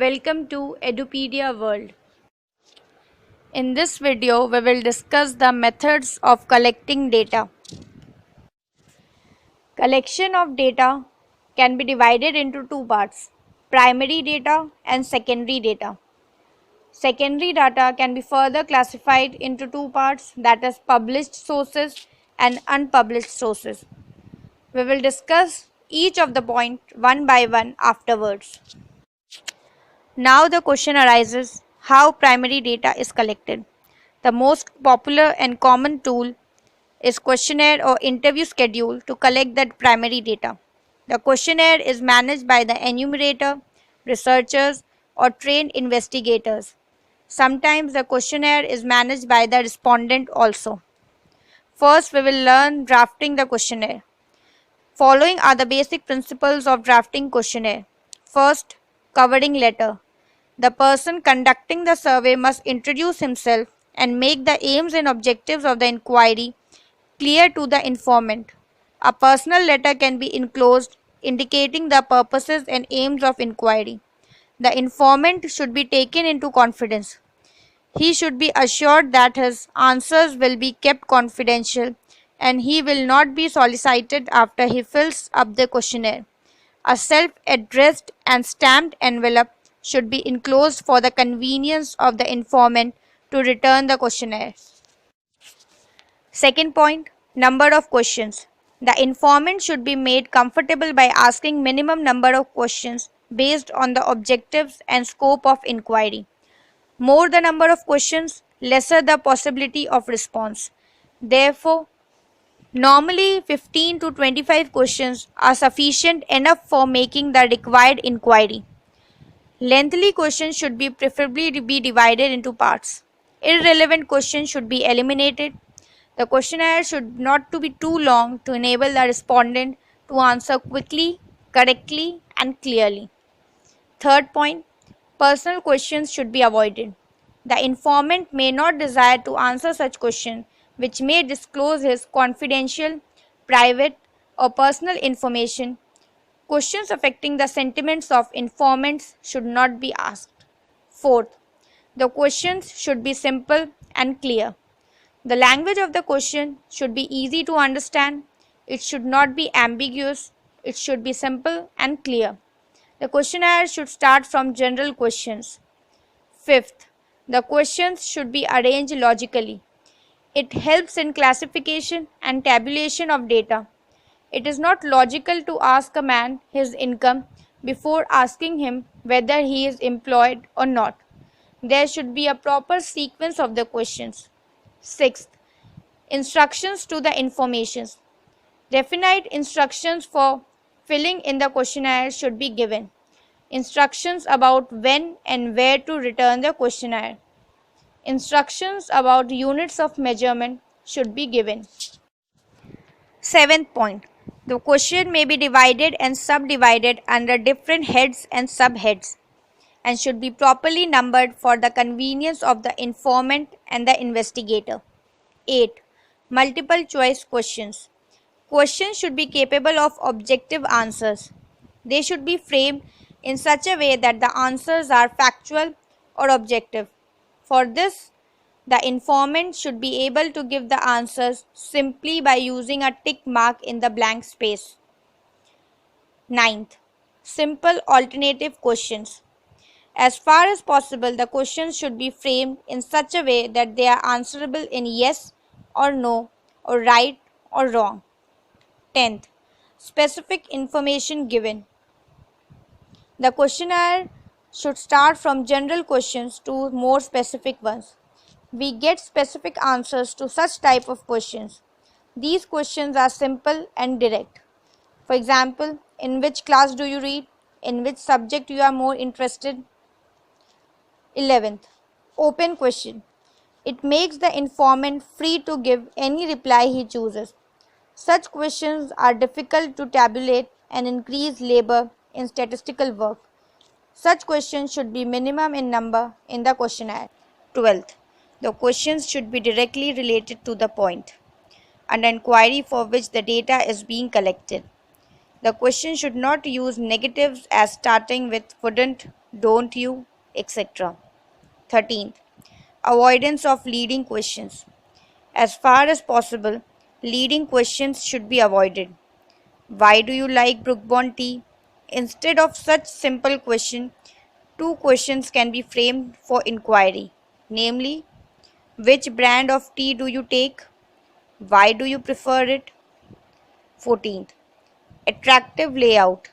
Welcome to Edupedia World. In this video, we will discuss the methods of collecting data. Collection of data can be divided into two parts, primary data and secondary data. Secondary data can be further classified into two parts, that is published sources and unpublished sources. We will discuss each of the point one by one afterwards. Now the question arises, how primary data is collected. The most popular and common tool is questionnaire or interview schedule to collect that primary data. The questionnaire is managed by the enumerator, researchers, or trained investigators. Sometimes the questionnaire is managed by the respondent also. First, we will learn drafting the questionnaire. Following are the basic principles of drafting questionnaire. First, covering letter. The person conducting the survey must introduce himself and make the aims and objectives of the inquiry clear to the informant. A personal letter can be enclosed indicating the purposes and aims of inquiry. The informant should be taken into confidence. He should be assured that his answers will be kept confidential and he will not be solicited after he fills up the questionnaire. A self-addressed and stamped envelope should be enclosed for the convenience of the informant to return the questionnaire. Second point, number of questions. The informant should be made comfortable by asking minimum number of questions based on the objectives and scope of inquiry. More the number of questions, lesser the possibility of response. Therefore, normally 15 to 25 questions are sufficient enough for making the required inquiry. Lengthy questions should be preferably be divided into parts. Irrelevant questions should be eliminated. The questionnaire should not to be too long to enable the respondent to answer quickly, correctly, and clearly. Third point, personal questions should be avoided. The informant may not desire to answer such questions which may disclose his confidential, private, or personal information. Questions affecting the sentiments of informants should not be asked. Fourth, the questions should be simple and clear. The language of the question should be easy to understand. It should not be ambiguous. It should be simple and clear. The questionnaire should start from general questions. Fifth, the questions should be arranged logically. It helps in classification and tabulation of data. It is not logical to ask a man his income before asking him whether he is employed or not. There should be a proper sequence of the questions. Sixth, instructions to the informations. Definite instructions for filling in the questionnaire should be given. Instructions about when and where to return the questionnaire. Instructions about units of measurement should be given. Seventh point, the question may be divided and subdivided under different heads and subheads and should be properly numbered for the convenience of the informant and the investigator. 8. Multiple choice questions. Questions should be capable of objective answers. They should be framed in such a way that the answers are factual or objective. For this, the informant should be able to give the answers simply by using a tick mark in the blank space. 9th, simple alternative questions. As far as possible, the questions should be framed in such a way that they are answerable in yes or no, or right or wrong. 10th, specific information given. The questionnaire should start from general questions to more specific ones. We get specific answers to such type of questions. These questions are simple and direct. For example, in which class do you read? In which subject you are more interested? 11th, open question. It makes the informant free to give any reply he chooses. Such questions are difficult to tabulate and increase labor in statistical work. Such questions should be minimum in number in the questionnaire. 12th, the questions should be directly related to the point and inquiry for which the data is being collected. The question should not use negatives as starting with wouldn't, don't you, etc. 13th. Avoidance of leading questions. As far as possible, leading questions should be avoided. Why do you like Brook Bond tea? Instead of such simple question, two questions can be framed for inquiry, namely, which brand of tea do you take? Why do you prefer it? 14th. Attractive layout.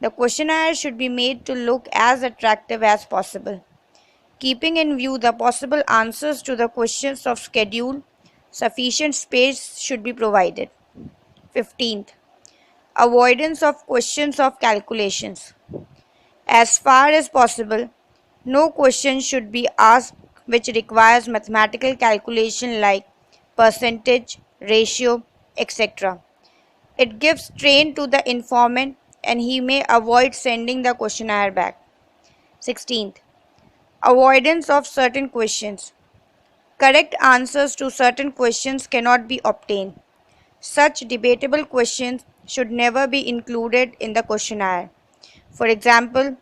The questionnaire should be made to look as attractive as possible. Keeping in view the possible answers to the questions of schedule, sufficient space should be provided. 15th. Avoidance of questions of calculations. As far as possible, no question should be asked which requires mathematical calculation like percentage, ratio, etc. It gives strain to the informant and he may avoid sending the questionnaire back. 16th. Avoidance of certain questions. Correct answers to certain questions cannot be obtained. Such debatable questions should never be included in the questionnaire. For example,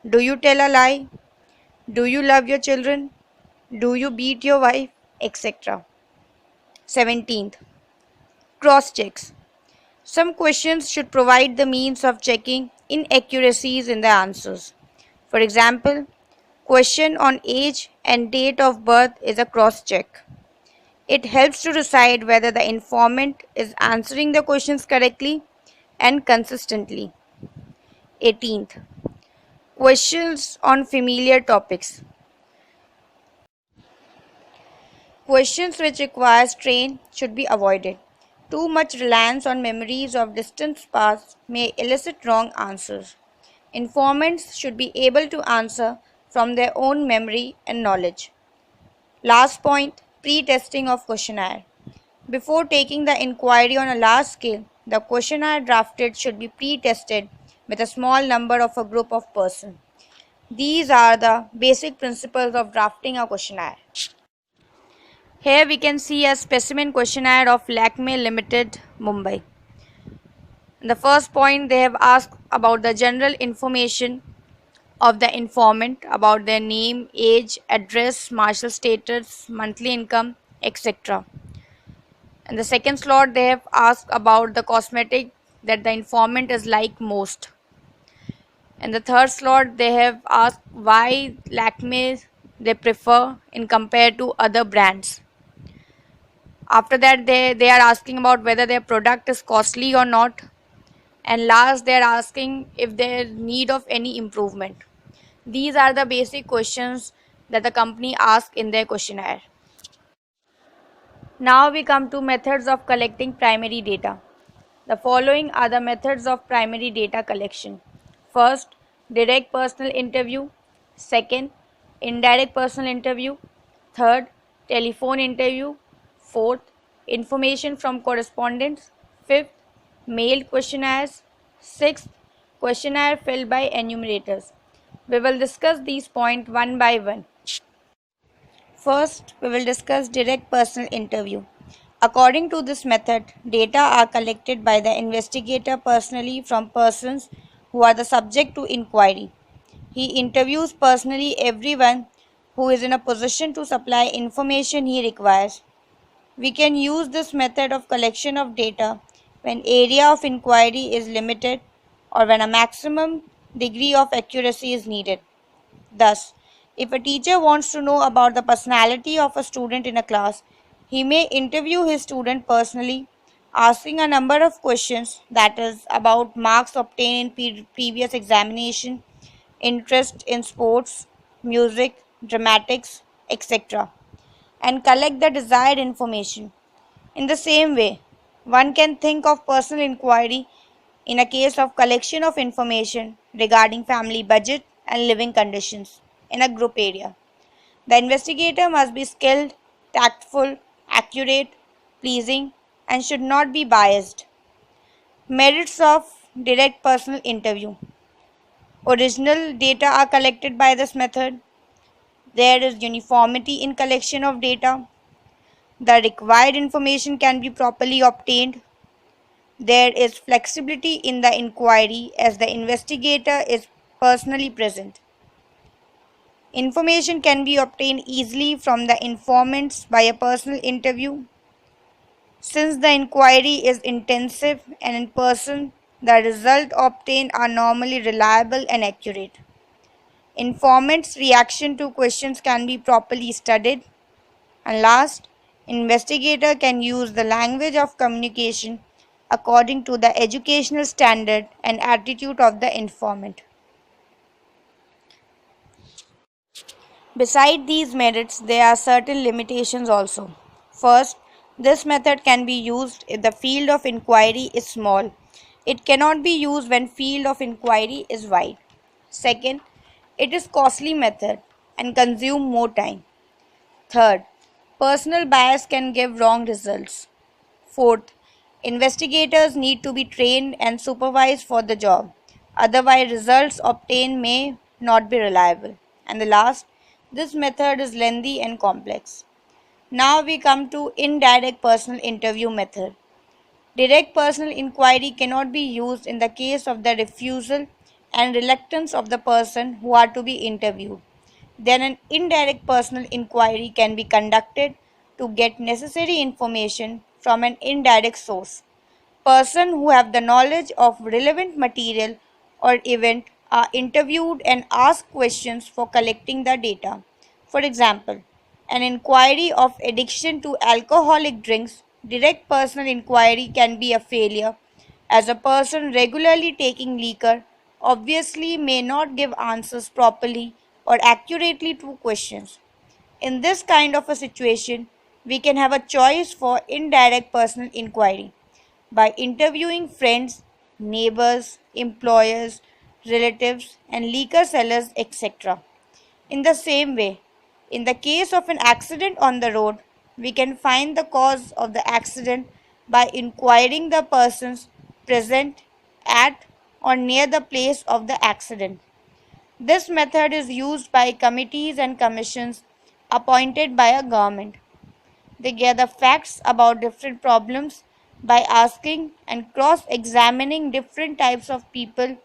do you tell a lie? Do you love your children? Do you beat your wife? Etc. 17th. Cross checks. Some questions should provide the means of checking inaccuracies in the answers. For example, question on age and date of birth is a cross check. It helps to decide whether the informant is answering the questions correctly and consistently. 18th. Questions on familiar topics. Questions which require strain should be avoided. Too much reliance on memories of distant past may elicit wrong answers. Informants should be able to answer from their own memory and knowledge. Last point, pre-testing of questionnaire. Before taking the inquiry on a large scale, the questionnaire drafted should be pre-tested with a small number of a group of persons. These are the basic principles of drafting a questionnaire. Here we can see a specimen questionnaire of Lakme Limited, Mumbai. In the first point, they have asked about the general information of the informant, about their name, age, address, marital status, monthly income, etc. In the second slot, they have asked about the cosmetic that the informant is like most. In the third slot, they have asked why Lakme they prefer in compared to other brands. After that, they are asking about whether their product is costly or not. And last, they are asking if there is need of any improvement. These are the basic questions that the company asks in their questionnaire. Now we come to methods of collecting primary data. The following are the methods of primary data collection. First, direct personal interview. Second, indirect personal interview. Third, telephone interview. Fourth, information from correspondents. Fifth, mailed questionnaires. Sixth, questionnaire filled by enumerators. We will discuss these points one by one. First, we will discuss direct personal interview. According to this method, data are collected by the investigator personally from persons who are the subject to inquiry. He interviews personally everyone who is in a position to supply information he requires. We can use this method of collection of data when area of inquiry is limited or when a maximum degree of accuracy is needed. Thus, if a teacher wants to know about the personality of a student in a class, he may interview his student personally, asking a number of questions, that is, about marks obtained in previous examination, interest in sports, music, dramatics, etc., and collect the desired information. In the same way, one can think of personal inquiry in a case of collection of information regarding family budget and living conditions in a group area. The investigator must be skilled, tactful, accurate, pleasing, and should not be biased. Merits of direct personal interview. Original data are collected by this method. There is uniformity in collection of data. The required information can be properly obtained. There is flexibility in the inquiry as the investigator is personally present. Information can be obtained easily from the informants by a personal interview. Since the inquiry is intensive and in person, the results obtained are normally reliable and accurate. Informant's reaction to questions can be properly studied. And last, investigator can use the language of communication according to the educational standard and attitude of the informant. Beside these merits, there are certain limitations also. First, this method can be used if the field of inquiry is small. It cannot be used when field of inquiry is wide. Second, it is costly method and consume more time. Third, personal bias can give wrong results. Fourth, investigators need to be trained and supervised for the job. Otherwise, results obtained may not be reliable. And the last, this method is lengthy and complex. Now we come to indirect personal interview method. Direct personal inquiry cannot be used in the case of the refusal and reluctance of the person who are to be interviewed. Then an indirect personal inquiry can be conducted to get necessary information from an indirect source. Persons who have the knowledge of relevant material or event are interviewed and asked questions for collecting the data. For example, an inquiry of addiction to alcoholic drinks, direct personal inquiry can be a failure as a person regularly taking liquor obviously may not give answers properly or accurately to questions. In this kind of a situation, we can have a choice for indirect personal inquiry by interviewing friends, neighbors, employers, relatives, and liquor sellers, etc. In the same way, in the case of an accident on the road, we can find the cause of the accident by inquiring the persons present at or near the place of the accident. This method is used by committees and commissions appointed by a government. They gather facts about different problems by asking and cross examining different types of people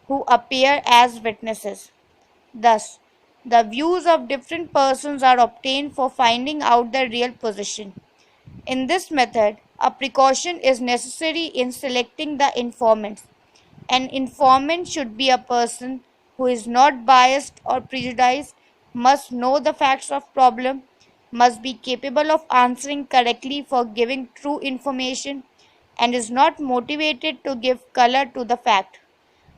who appear as witnesses. Thus, the views of different persons are obtained for finding out the real position. In this method, a precaution is necessary in selecting the informants. An informant should be a person who is not biased or prejudiced, must know the facts of problem, must be capable of answering correctly for giving true information, and is not motivated to give color to the fact.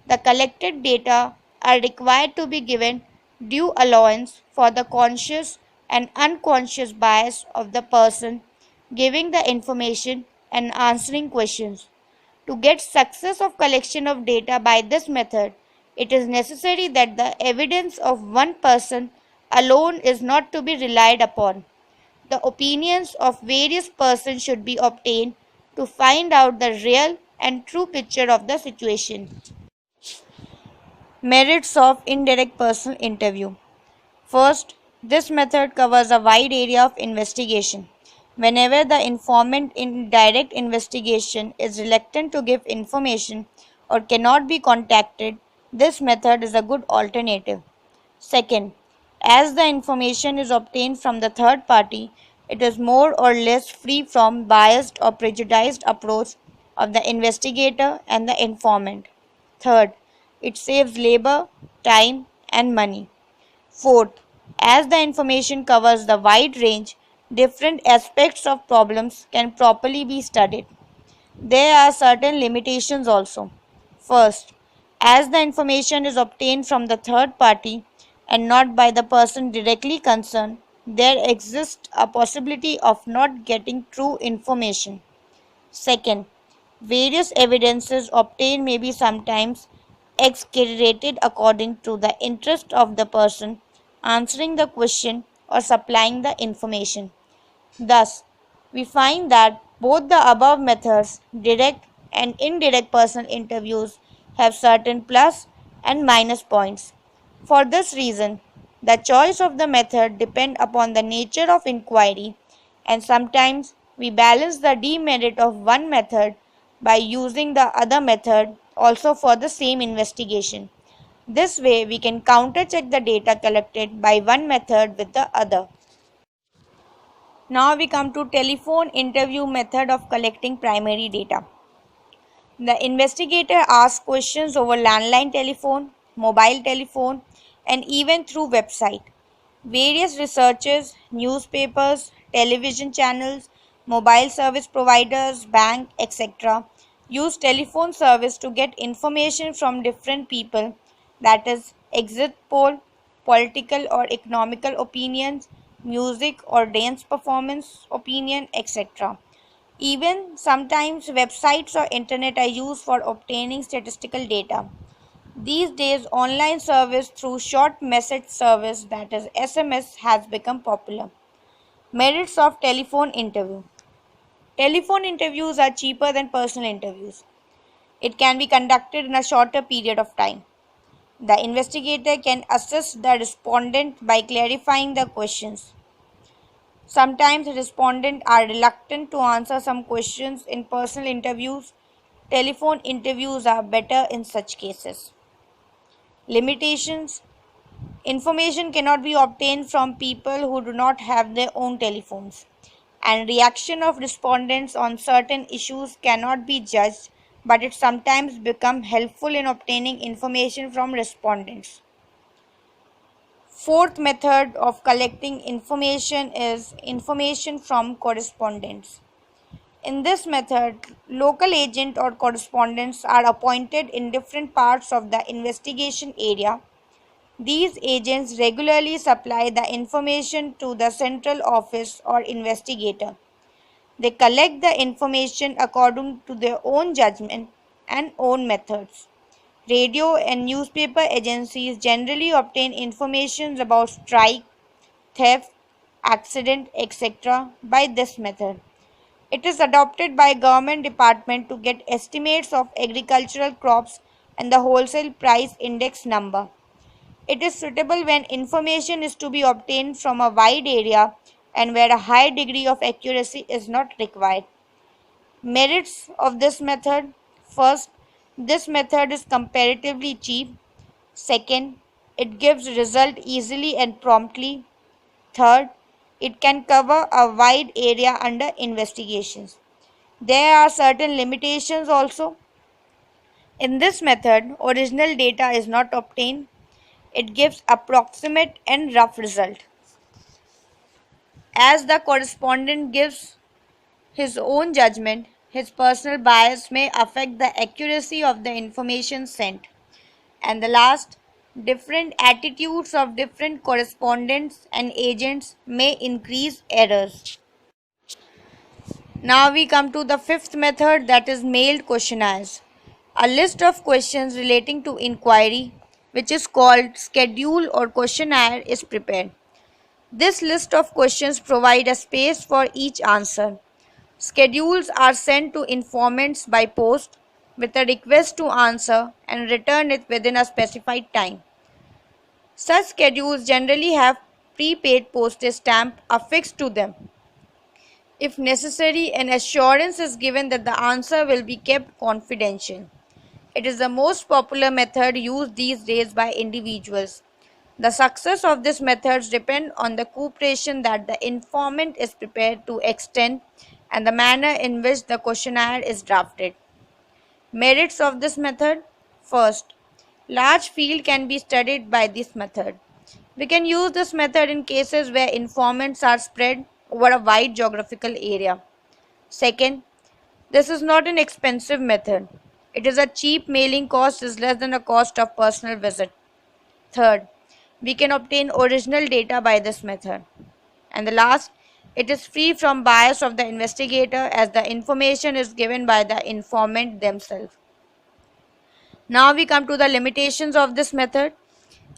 The collected data are required to be given due allowance for the conscious and unconscious bias of the person giving the information and answering questions. To get success of collection of data by this method, it is necessary that the evidence of one person alone is not to be relied upon. The opinions of various persons should be obtained to find out the real and true picture of the situation. Merits of indirect personal interview. First, this method covers a wide area of investigation. Whenever the informant in direct investigation is reluctant to give information or cannot be contacted, this method is a good alternative. Second, as the information is obtained from the third party, it is more or less free from biased or prejudiced approach of the investigator and the informant. Third, it saves labor, time, and money. Fourth, as the information covers the wide range, different aspects of problems can properly be studied. There are certain limitations also. First, as the information is obtained from the third party and not by the person directly concerned, there exists a possibility of not getting true information. Second, various evidences obtained may be sometimes exaggerated according to the interest of the person answering the question or supplying the information. Thus, we find that both the above methods, direct and indirect personal interviews, have certain plus and minus points. For this reason, the choice of the method depends upon the nature of inquiry, and sometimes we balance the demerit of one method by using the other method also for the same investigation. This way, we can counter-check the data collected by one method with the other. Now we come to telephone interview method of collecting primary data. The investigator asks questions over landline telephone, mobile telephone, and even through website. Various researchers, newspapers, television channels, mobile service providers, bank, etc. use telephone service to get information from different people, that is exit poll, political or economical opinions, music or dance performance opinion, etc. Even sometimes websites or internet are used for obtaining statistical data. These days, online service through short message service, that is SMS, has become popular. Merits of telephone interview. Telephone interviews are cheaper than personal interviews. It can be conducted in a shorter period of time. The investigator can assist the respondent by clarifying the questions. Sometimes respondents are reluctant to answer some questions in personal interviews. Telephone interviews are better in such cases. Limitations. Information cannot be obtained from people who do not have their own telephones, and reaction of respondents on certain issues cannot be judged, but it sometimes becomes helpful in obtaining information from respondents. Fourth method of collecting information is information from correspondents. In this method, local agent or correspondents are appointed in different parts of the investigation area. These agents regularly supply the information to the central office or investigator. They collect the information according to their own judgment and own methods. Radio and newspaper agencies generally obtain information about strike, theft, accident, etc. by this method. It is adopted by government department to get estimates of agricultural crops and the wholesale price index number. It is suitable when information is to be obtained from a wide area and where a high degree of accuracy is not required. Merits of this method. First, this method is comparatively cheap. Second, it gives result easily and promptly. Third, it can cover a wide area under investigations. There are certain limitations also. In this method, original data is not obtained. It gives approximate and rough result. As the correspondent gives his own judgment, his personal bias may affect the accuracy of the information sent. And the last, different attitudes of different correspondents and agents may increase errors. Now we come to the fifth method, that is mailed questionnaires. A list of questions relating to inquiry, which is called schedule or questionnaire, is prepared. This list of questions provide a space for each answer. Schedules are sent to informants by post with a request to answer and return it within a specified time. Such schedules generally have prepaid postage stamp affixed to them. If necessary, an assurance is given that the answer will be kept confidential. It is the most popular method used these days by individuals. The success of this method depends on the cooperation that the informant is prepared to extend and the manner in which the questionnaire is drafted. Merits of this method. First, large field can be studied by this method. We can use this method in cases where informants are spread over a wide geographical area. Second, this is not an expensive method. It is a cheap. Mailing cost is less than the cost of personal visit. Third, we can obtain original data by this method. And the last, it is free from bias of the investigator as the information is given by the informant themselves. Now we come to the limitations of this method.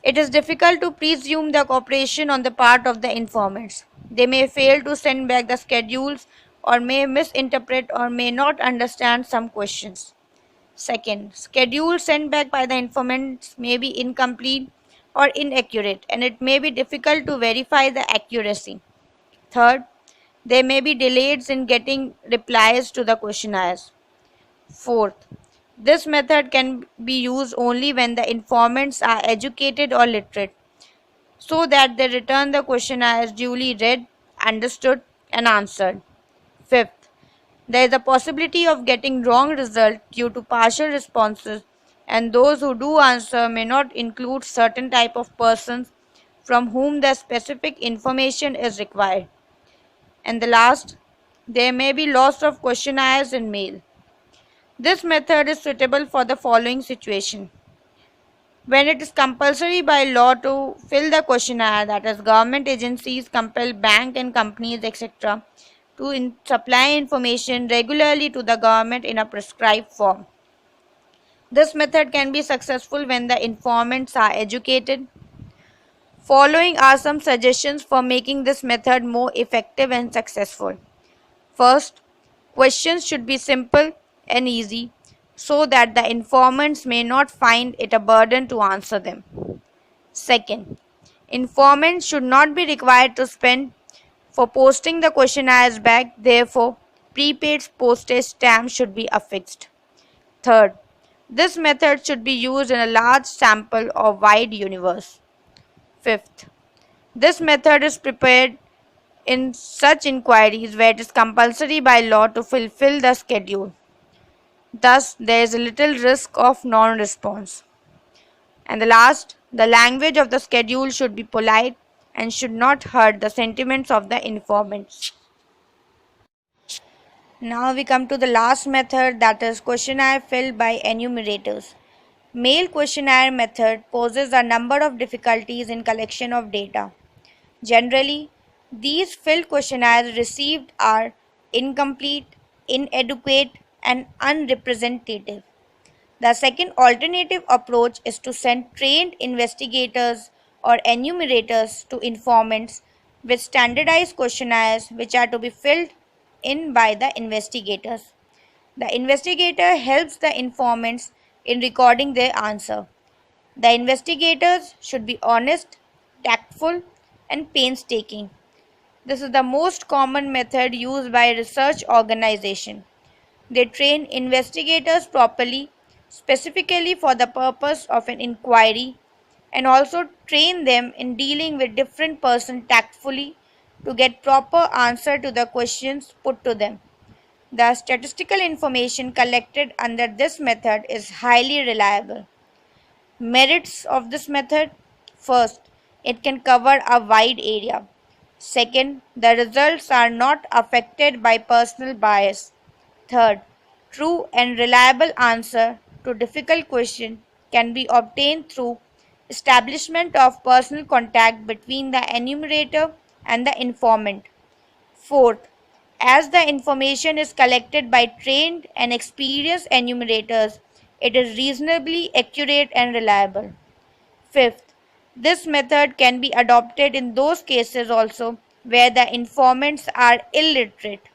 It is difficult to presume the cooperation on the part of the informants. They may fail to send back the schedules or may misinterpret or may not understand some questions. Second, schedules sent back by the informants may be incomplete or inaccurate and it may be difficult to verify the accuracy. Third, there may be delays in getting replies to the questionnaires. Fourth, This method can be used only when the informants are educated or literate, so that they return the questionnaire as duly read, understood, and answered. Fifth, there is a possibility of getting wrong result due to partial responses, and those who do answer may not include certain type of persons from whom the specific information is required. And the last, there may be loss of questionnaires in mail. This method is suitable for the following situation. When it is compulsory by law to fill the questionnaire, that is, government agencies compel bank and companies, etc., to supply information regularly to the government in a prescribed form. This method can be successful when the informants are educated. Following are some suggestions for making this method more effective and successful. First, questions should be simple and easy so that the informants may not find it a burden to answer them. Second, informants should not be required to spend for posting the questionnaires back, therefore, prepaid postage stamps should be affixed. Third, this method should be used in a large sample or wide universe. Fifth, this method is prepared in such inquiries where it is compulsory by law to fulfill the schedule. Thus, there is a little risk of non response. And the last, the language of the schedule should be polite and should not hurt the sentiments of the informants. Now we come to the last method, that is questionnaire filled by enumerators. Mail questionnaire method poses a number of difficulties in collection of data. Generally, these filled questionnaires received are incomplete, inadequate, and unrepresentative. The second alternative approach is to send trained investigators or enumerators to informants with standardized questionnaires which are to be filled in by the investigators. The investigator helps the informants in recording their answer. The investigators should be honest, tactful, and painstaking. This is the most common method used by research organizations. They train investigators properly, specifically for the purpose of an inquiry, and also train them in dealing with different persons tactfully to get proper answer to the questions put to them. The statistical information collected under this method is highly reliable. Merits of this method: first, it can cover a wide area. Second, the results are not affected by personal bias. Third, true and reliable answer to difficult question can be obtained through establishment of personal contact between the enumerator and the informant. Fourth, as the information is collected by trained and experienced enumerators, it is reasonably accurate and reliable. Fifth, this method can be adopted in those cases also where the informants are illiterate.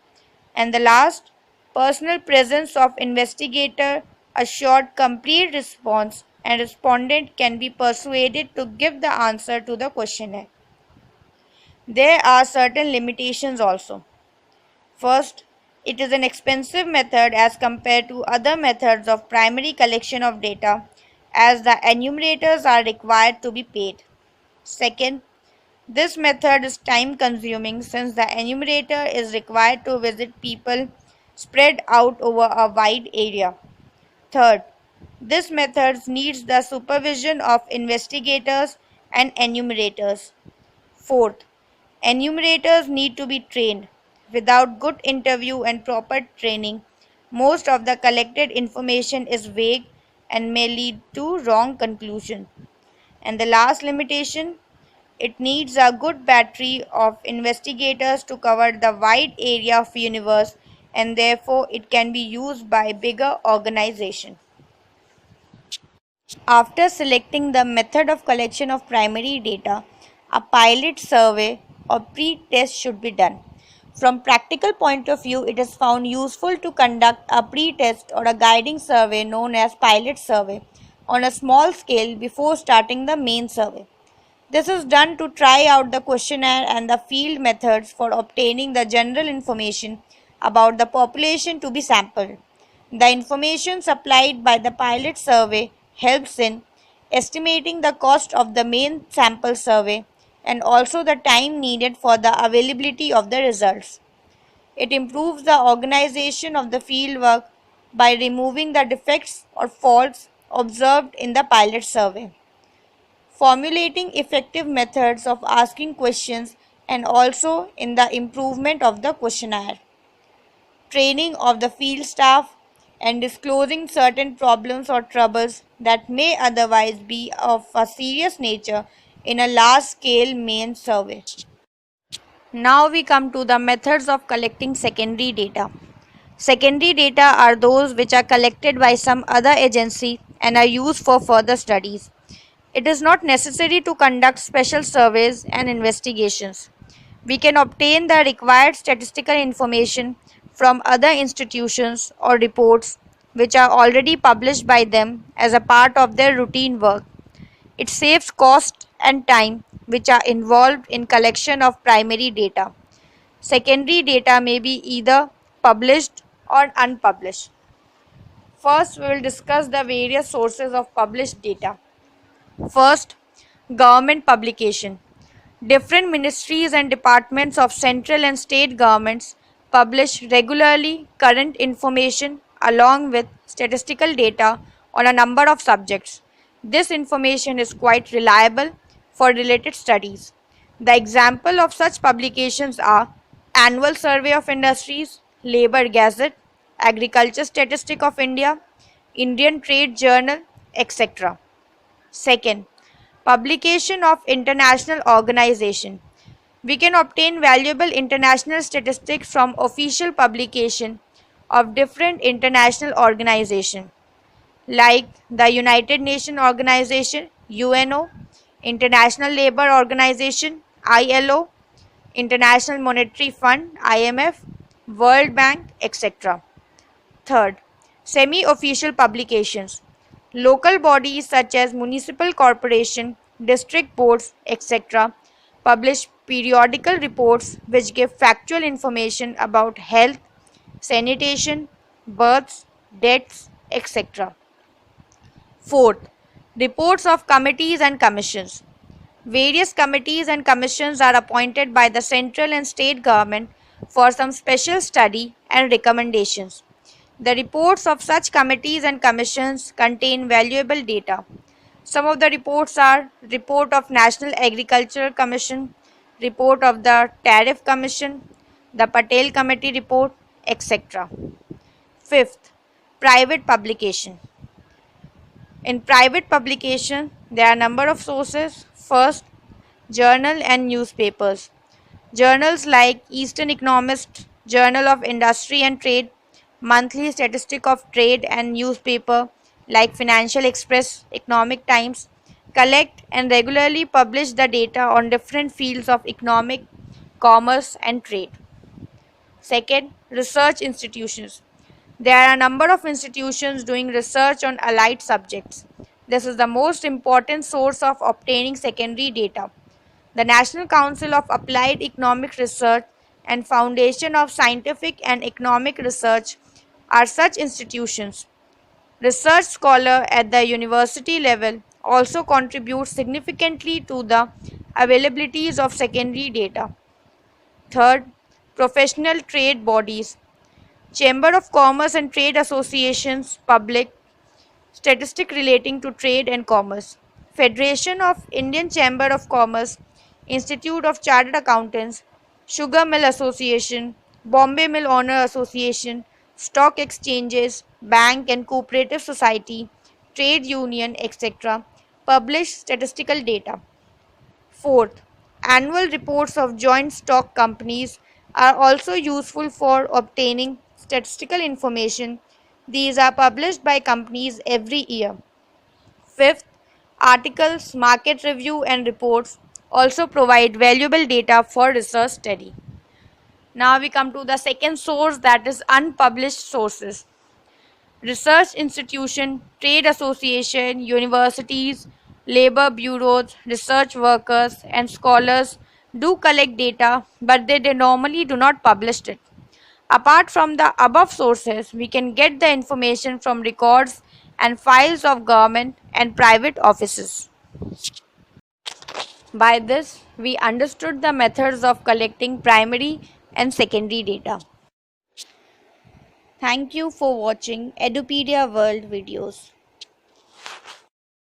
And the last, personal presence of investigator assured complete response and respondent can be persuaded to give the answer to the questionnaire. There are certain limitations also. First, it is an expensive method as compared to other methods of primary collection of data, as the enumerators are required to be paid. Second, this method is time consuming since the enumerator is required to visit people spread out over a wide area. Third, this method needs the supervision of investigators and enumerators. Fourth, enumerators need to be trained. Without good interview and proper training, most of the collected information is vague and may lead to wrong conclusion. And the last limitation, it needs a good battery of investigators to cover the wide area of universe, and therefore it can be used by bigger organization. After selecting the method of collection of primary data, a pilot survey or pre-test should be done. From practical point of view, it is found useful to conduct a pre-test or a guiding survey known as pilot survey on a small scale before starting the main survey. This is done to try out the questionnaire and the field methods for obtaining the general information about the population to be sampled. The information supplied by the pilot survey helps in estimating the cost of the main sample survey and also the time needed for the availability of the results. It improves the organization of the fieldwork by removing the defects or faults observed in the pilot survey, formulating effective methods of asking questions and also in the improvement of the questionnaire, training of the field staff, and disclosing certain problems or troubles that may otherwise be of a serious nature in a large scale main survey. Now we come to the methods of collecting secondary data. Secondary data are those which are collected by some other agency and are used for further studies. It is not necessary to conduct special surveys and investigations. We can obtain the required statistical information from other institutions or reports which are already published by them as a part of their routine work. It saves cost and time which are involved in collection of primary data. Secondary data may be either published or unpublished. First, we will discuss the various sources of published data. First, government publication. Different ministries and departments of central and state governments publish regularly current information along with statistical data on a number of subjects. This information is quite reliable for related studies. The example of such publications are Annual Survey of Industries, Labour Gazette, Agriculture Statistic of India, Indian Trade Journal, etc. Second, publication of international organization. We can obtain valuable international statistics from official publication of different international organizations like the United Nations Organization UNO, International Labour Organization ILO, International Monetary Fund IMF, World Bank, etc. Third, semi-official publications. Local bodies such as municipal corporation, district boards, etc. publish periodical reports which give factual information about health, sanitation, births, deaths, etc. Fourth, reports of committees and commissions. Various committees and commissions are appointed by the central and state government for some special study and recommendations. The reports of such committees and commissions contain valuable data. Some of the reports are Report of National Agricultural Commission, Report of the Tariff Commission, the Patel Committee Report, etc. Fifth, private publication. In private publication, there are a number of sources. First, journal and newspapers. Journals like Eastern Economist, Journal of Industry and Trade, Monthly Statistic of Trade, and newspaper like Financial Express, Economic Times collect and regularly publish the data on different fields of economic, commerce, and trade. Second, research institutions. There are a number of institutions doing research on allied subjects. This is the most important source of obtaining secondary data. The National Council of Applied Economic Research and Foundation of Scientific and Economic Research are such institutions. Research scholars at the university level also contribute significantly to the availabilities of secondary data. Third, professional trade bodies. Chamber of Commerce and Trade Associations public statistic relating to trade and commerce. Federation of Indian Chamber of Commerce, Institute of Chartered Accountants, Sugar Mill Association, Bombay Mill Owner Association, stock exchanges, bank and cooperative society, trade union, etc. publish statistical data. Fourth, annual reports of joint stock companies are also useful for obtaining statistical information. These are published by companies every year. Fifth, articles, market review, and reports also provide valuable data for research study. Now we come to the second source, that is unpublished sources. Research institution, trade association, universities, labor bureaus, research workers, and scholars do collect data, but they normally do not publish it. Apart from the above sources, we can get the information from records and files of government and private offices. By this, we understood the methods of collecting primary and secondary data. Thank you for watching Edupedia World videos.